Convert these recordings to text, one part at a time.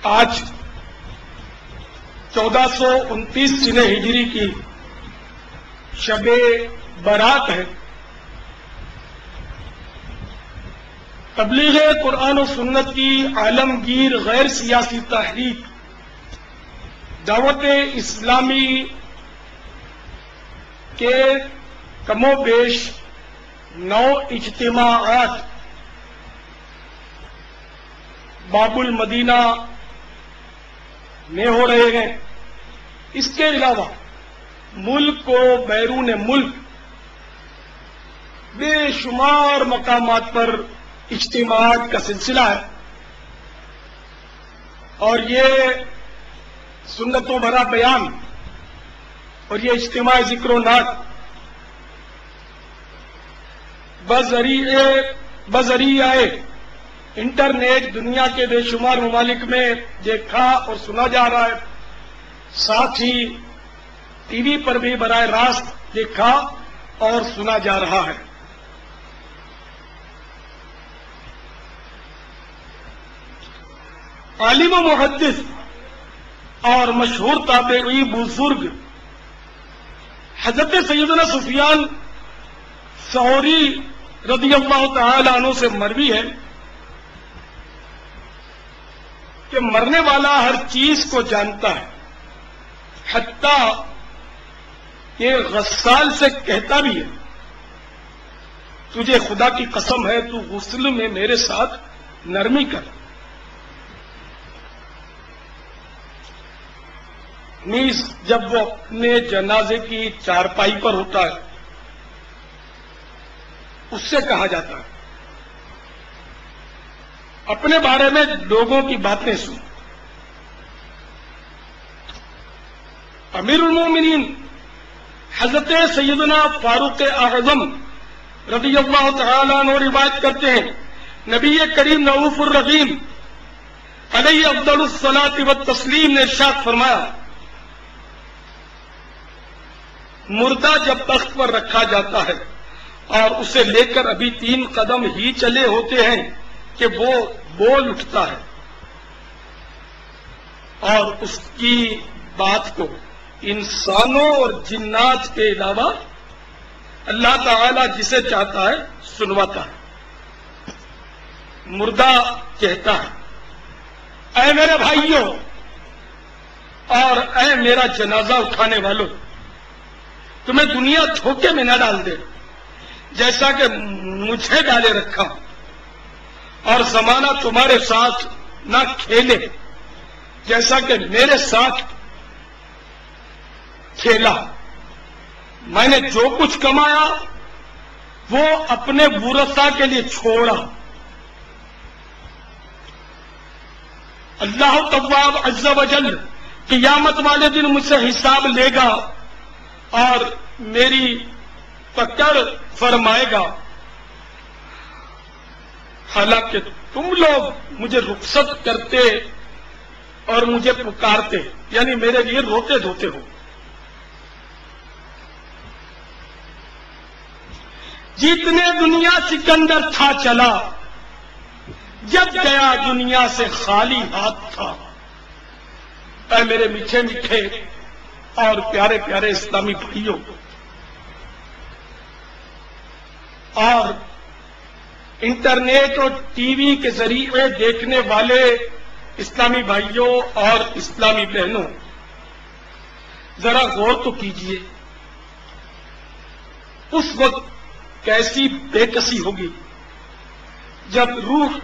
آج 1429 سنہ ہجری کی شب برات ہے۔ تبلیغ قرآن و سنت کی عالمگیر غیر سیاسی تحریک دعوت اسلامی کے کم و بیش 9 اجتماعات باب المدینہ میں ہو رہے ہیں۔ اس کے علاوہ ملک و بیرون ملک بے شمار مقامات پر اجتماعات کا سلسلہ ہے، اور یہ سنتوں بھرا بیان اور یہ اجتماع ذکر و نعت بذریعہ انٹرنیٹ دنیا کے بے شمار ممالک میں دیکھا اور سنا جا رہا ہے، ساتھ ہی ٹی وی پر بھی براہ راست دیکھا اور سنا جا رہا ہے۔ عالم و محدث اور مشہور تابعی بزرگ حضرت سیدنا سفیان ثوری رضی اللہ تعالی عنہ سے مروی ہے کہ مرنے والا ہر چیز کو جانتا ہے، حتیٰ کہ غسال سے کہتا بھی ہے، تجھے خدا کی قسم ہے تو غسل میں میرے ساتھ نرمی کر۔ نیز جب وہ اپنے جنازے کی چارپائی پر ہوتا ہے اس سے کہا جاتا ہے، اپنے بارے میں لوگوں کی باتیں سن۔ امیر المومنین حضرت سیدنا فاروق اعظم رضی اللہ تعالیٰ عنہ روایت کرتے ہیں، نبی کریم رؤوف الرحیم علیہ افضل الصلاۃ والتسلیم نے ارشاد فرمایا، مردہ جب تخت پر رکھا جاتا ہے اور اسے لے کر ابھی 3 قدم ہی چلے ہوتے ہیں کہ وہ بول اٹھتا ہے، اور اس کی بات کو انسانوں اور جنات کے علاوہ اللہ تعالی جسے چاہتا ہے سنواتا ہے۔ مردہ کہتا ہے، اے میرے بھائیوں اور اے میرا جنازہ اٹھانے والوں، تمہیں دنیا دھوکے میں نہ ڈال دے جیسا کہ مجھے ڈالے رکھا، اور زمانہ تمہارے ساتھ نہ کھیلے جیسا کہ میرے ساتھ کھیلا۔ میں نے جو کچھ کمایا وہ اپنے ورثاء کے لیے چھوڑا۔ اللہ تواب عز و جل قیامت والے دن مجھ سے حساب لے گا اور میری پکڑ فرمائے گا، حالانکہ تم لوگ مجھے رخصت کرتے اور مجھے پکارتے، یعنی میرے لیے روتے دھوتے ہو۔ جتنے دنیا سکندر تھا چلا، جب گیا دنیا سے خالی ہاتھ تھا۔ اے میرے میٹھے میٹھے اور پیارے پیارے اسلامی بھائیوں اور انٹرنیٹ اور ٹی وی کے ذریعے دیکھنے والے اسلامی بھائیوں اور اسلامی بہنوں، ذرا غور تو کیجئے، اس وقت کیسی بے کسی ہوگی جب روح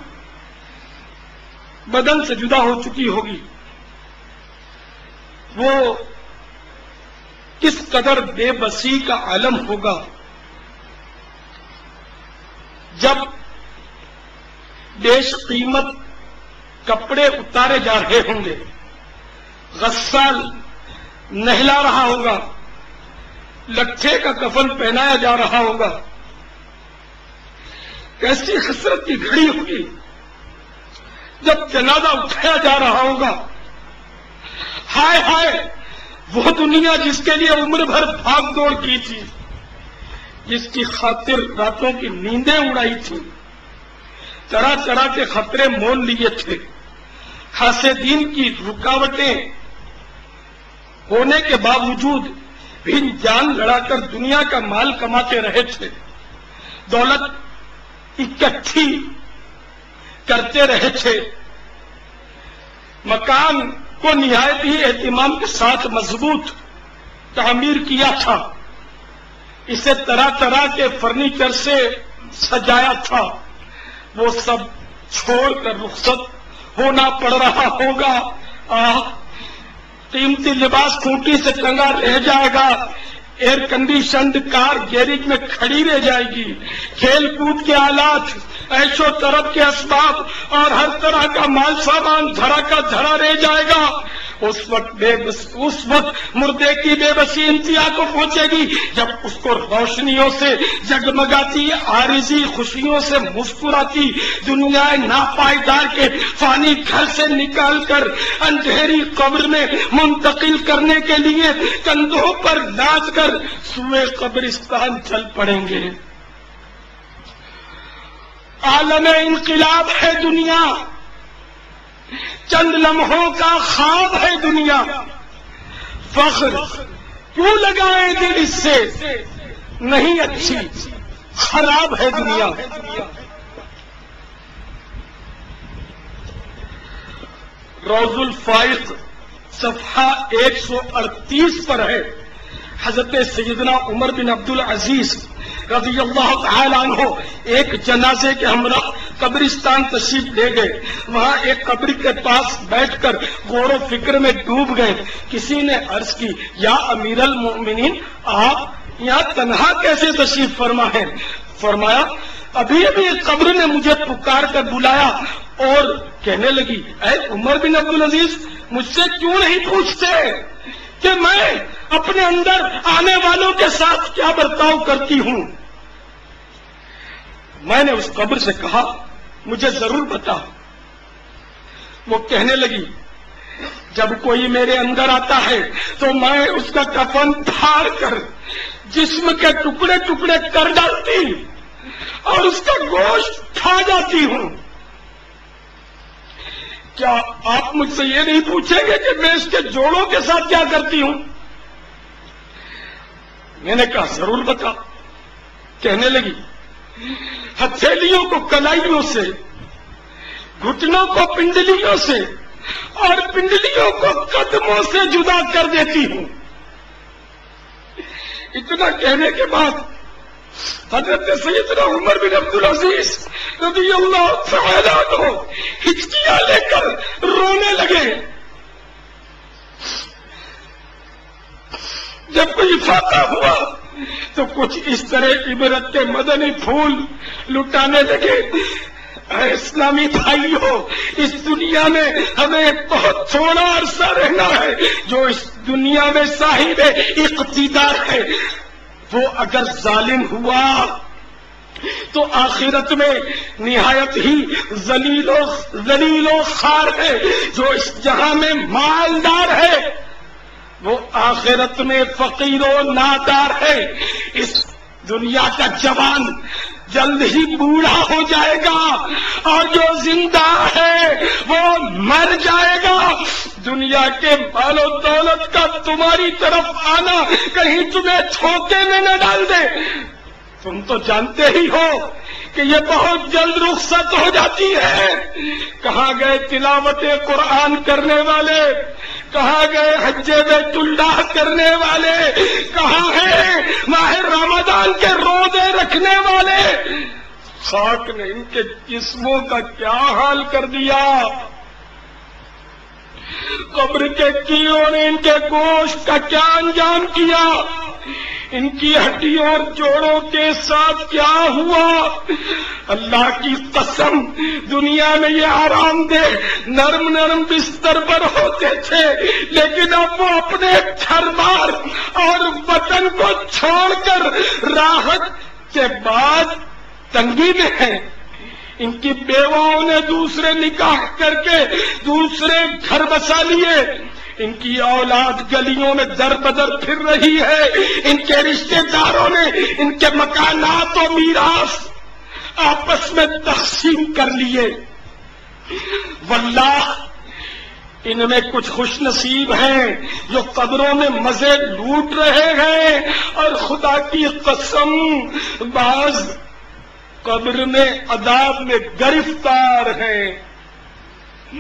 بدن سے جدا ہو چکی ہوگی، وہ کس قدر بے بسی کا عالم ہوگا جب بیش قیمت کپڑے اتارے جا رہے ہوں گے، غسال نہلا رہا ہوگا، لٹھے کا کفن پہنایا جا رہا ہوگا، کیسی حسرت کی گھڑی ہوگی جب جنازہ اٹھایا جا رہا ہوگا۔ ہائے ہائے، وہ دنیا جس کے لیے عمر بھر بھاگ دوڑ کی تھی، جس کی خاطر راتوں کی نیندیں اڑائی تھی، طرح طرح کے خطرے مول لیے تھے، حاسدین کی رکاوٹیں ہونے کے باوجود بھی جان لڑا کر دنیا کا مال کماتے رہے تھے، دولت اکٹھی کرتے رہے تھے، مکان کو نہایت ہی اہتمام کے ساتھ مضبوط تعمیر کیا تھا، اسے طرح طرح کے فرنیچر سے سجایا تھا، وہ سب چھوڑ کر رخصت ہونا پڑ رہا ہوگا۔ قیمتی لباس کھوٹی سے ٹنگا رہ جائے گا، ایئر کنڈیشنڈ کار گیریج میں کھڑی رہ جائے گی، کھیل کود کے آلات، عیش و طرب کے اسباب اور ہر طرح کا مال سامان دھڑا کا دھڑا رہ جائے گا۔ اس وقت مردے کی بے بسی انتہا کو پہنچے گی جب اس کو روشنیوں سے جگمگاتی عارضی خوشیوں سے مسکراتی دنیا ناپائیدار کے فانی گھر سے نکال کر اندھیری قبر میں منتقل کرنے کے لیے کندھوں پر لاد کر سوئے قبرستان چل پڑیں گے۔ عالم انقلاب ہے دنیا، چند لمحوں کا خواب ہے دنیا، فخر کیوں لگائیں دل اس سے، نہیں اچھی خراب ہے دنیا۔ روض الفائق صفحہ 138 پر ہے، حضرت سیدنا عمر بن عبد العزیز رضی اللہ تعالی عنہ ایک جنازے کے ہمراہ قبرستان تشریف لے گئے، وہاں ایک قبر کے پاس بیٹھ کر غور و فکر میں ڈوب گئے۔ کسی نے عرض کی، یا امیر المؤمنین، آپ یہاں تنہا کیسے تشریف فرما ہے؟ فرمایا، ابھی قبر نے مجھے پکار کر بلایا اور کہنے لگی، اے عمر بن عبد العزیز، مجھ سے کیوں نہیں پوچھتے کہ میں اپنے اندر آنے والوں کے ساتھ کیا برتاؤ کرتی ہوں؟ میں نے اس قبر سے کہا، مجھے ضرور بتا۔ وہ کہنے لگی، جب کوئی میرے اندر آتا ہے تو میں اس کا کفن پھاڑ کر جسم کے ٹکڑے ٹکڑے کر ڈالتی اور اس کا گوشت کھا جاتی ہوں۔ کیا آپ مجھ سے یہ نہیں پوچھیں گے کہ میں اس کے جوڑوں کے ساتھ کیا کرتی ہوں؟ میں نے کہا، ضرور بتا۔ کہنے لگی، ہتھیلیوں کو کلائیوں سے، گھٹنوں کو پنڈلیوں سے اور پنڈلیوں کو قدموں سے جدا کر دیتی ہوں۔ اتنا کہنے کے بعد حضرت سیدنا عمر بن عبد العزیز رضی اللہ تعالی عنہ ہچکیاں لے کر رونے لگے۔ جب کوئی فاقہ ہوا تو کچھ اس طرح عبرت کے مدنی پھول لٹانے لگے۔ اے اسلامی بھائیو، اس دنیا میں ہمیں بہت تھوڑا عرصہ رہنا ہے۔ جو اس دنیا میں صاحب اقتدار ہے وہ اگر ظالم ہوا تو آخرت میں نہایت ہی ذلیل و خوار ہے۔ جو اس جہاں میں مالدار ہے وہ آخرت میں فقیر و نادار ہے۔ اس دنیا کا جوان جلد ہی بوڑھا ہو جائے گا اور جو زندہ ہے وہ مر جائے گا۔ دنیا کے مال و دولت کا تمہاری طرف آنا کہیں تمہیں دھوکے میں نہ ڈال دے۔ تم تو جانتے ہی ہو کہ یہ بہت جلد رخصت ہو جاتی ہے۔ کہاں گئے تلاوت قرآن کرنے والے؟ کہاں گئے حج بیت اللہ کرنے والے؟ کہاں ہیں ماہ رمضان کے روزے رکھنے والے؟ خاک نے ان کے جسموں کا کیا حال کر دیا۔ قبر کے کیڑوں نے ان کے گوشت کا کیا انجام کیا۔ ان کی ہڈیوں اور جوڑوں کے ساتھ کیا ہوا۔ اللہ کی قسم، دنیا میں یہ آرام دہ نرم نرم بستر پر ہوتے تھے، لیکن اب وہ اپنے گھر بار اور وطن کو چھوڑ کر راحت کے بعد تنگی میں ہیں۔ ان کی بیواؤں نے دوسرے نکاح کر کے دوسرے گھر بسا لیے۔ ان کی اولاد گلیوں میں در بدر پھر رہی ہے۔ ان کے رشتہ داروں نے ان کے مکانات و میراث آپس میں تقسیم کر لیے۔ واللہ ان میں کچھ خوش نصیب ہیں جو قبروں میں مزے لوٹ رہے ہیں، اور خدا کی قسم بعض قبر میں عذاب میں گرفتار ہیں۔